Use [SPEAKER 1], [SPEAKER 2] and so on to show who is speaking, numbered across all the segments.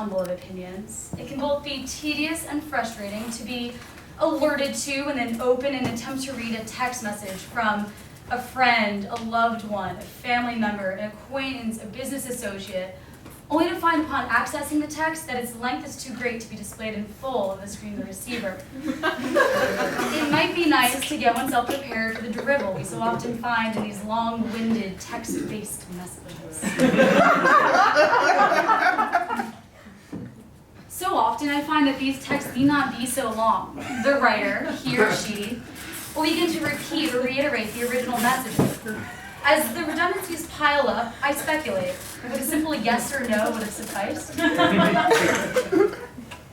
[SPEAKER 1] tumble of opinions. It can both be tedious and frustrating to be alerted to and then open and attempt to read a text message from a friend, a loved one, a family member, an acquaintance, a business associate, only to find upon accessing the text that its length is too great to be displayed in full on the screen of the receiver. It might be nice to get oneself prepared for the drivel we so often find in these long-winded, text-based messages. So often I find that these texts need not be so long. The writer, he or she, will begin to repeat or reiterate the original messages. As the redundancies pile up, I speculate. Would a simple yes or no would have sufficed?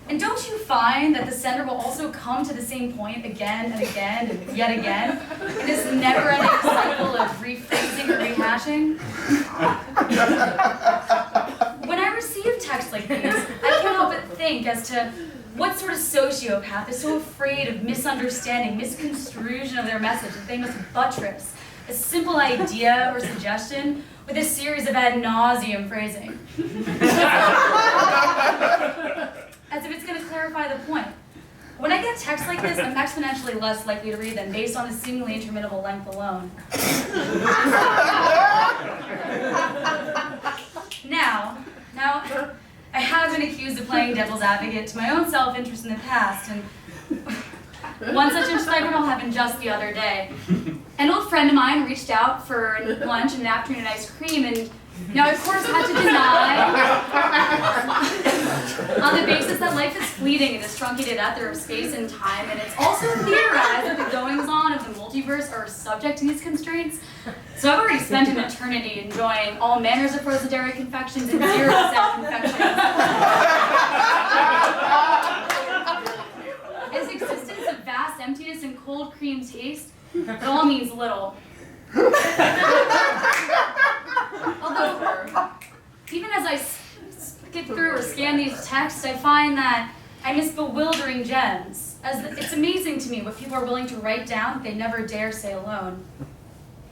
[SPEAKER 1] And don't you find that the sender will also come to the same point again and again and yet again in this never-ending cycle of rephrasing or rehashing? When I receive texts like these, I can't help but think as to what sort of sociopath is so afraid of misunderstanding, misconstrusion of their message that they must buttress a simple idea or suggestion with a series of ad nauseum phrasing. As if it's going to clarify the point. When I get texts like this, I'm exponentially less likely to read them based on the seemingly interminable length alone. Now, I have been accused of playing devil's advocate to my own self-interest in the past, and one such incident happened just the other day. An old friend of mine reached out for lunch and an afternoon ice cream, and I, of course, had to deny on the basis that life is fleeting and is truncated ether of space and time, and it's also theorized that the goings-on of the multiverse are subject to these constraints. So I've already spent an eternity enjoying all manners of frozen dairy confections and 0% confections. This existence of vast emptiness and cold cream taste, it all means little. Although, even as I skip through or scan these texts, I find that I miss bewildering gems. It's amazing to me what people are willing to write down that they never dare say alone.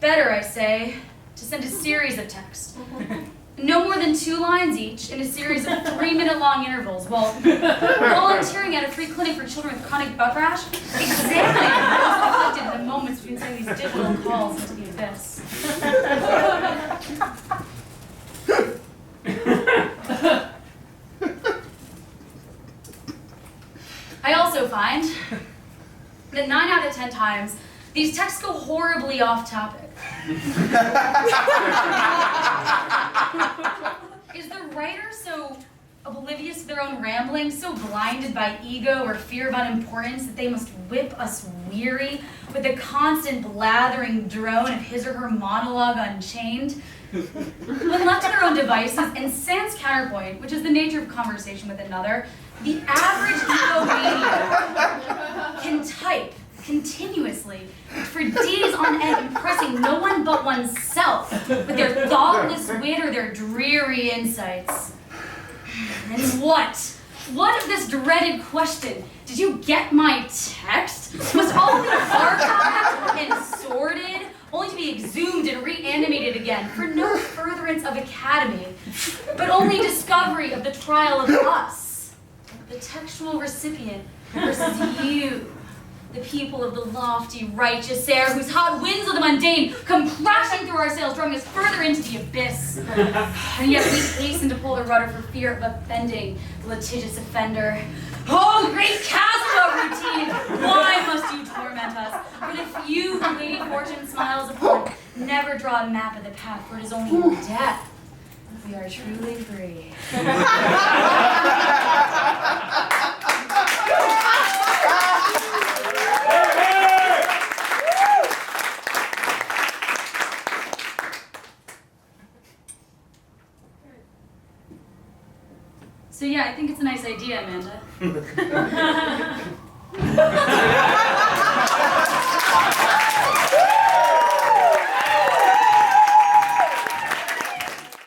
[SPEAKER 1] Better, I say, to send a series of texts. No more than 2 lines each in a series of 3-minute-long intervals while volunteering at a free clinic for children with chronic butt rash, examining what's reflected in the moments between sending these digital calls into the abyss. I also find that 9 out of 10 times, these texts go horribly off topic. Is the writer so oblivious to their own ramblings, so blinded by ego or fear of unimportance that they must whip us weary with the constant blathering drone of his or her monologue unchained? When left to their own devices, and sans counterpoint, which is the nature of conversation with another, the average egomaniac can type continuously for days on end, impressing no one but oneself with their thoughtless wit or their dreary insights. And what? What of this dreaded question? Did you get my text? Must all be archived and sorted, only to be exhumed and reanimated again for no furtherance of academy, but only discovery of the trial of us, the textual recipient versus you, the people of the lofty, righteous air whose hot winds of the mundane come crashing through our sails, drawing us further into the abyss. And yet we hasten to pull the rudder for fear of offending the litigious offender. Oh, great chasm of routine, why must you torment us? For the few who Lady Fortune smiles upon never draw a map of the path, for it is only in death we are truly free. So yeah, I think it's a nice idea, Amanda.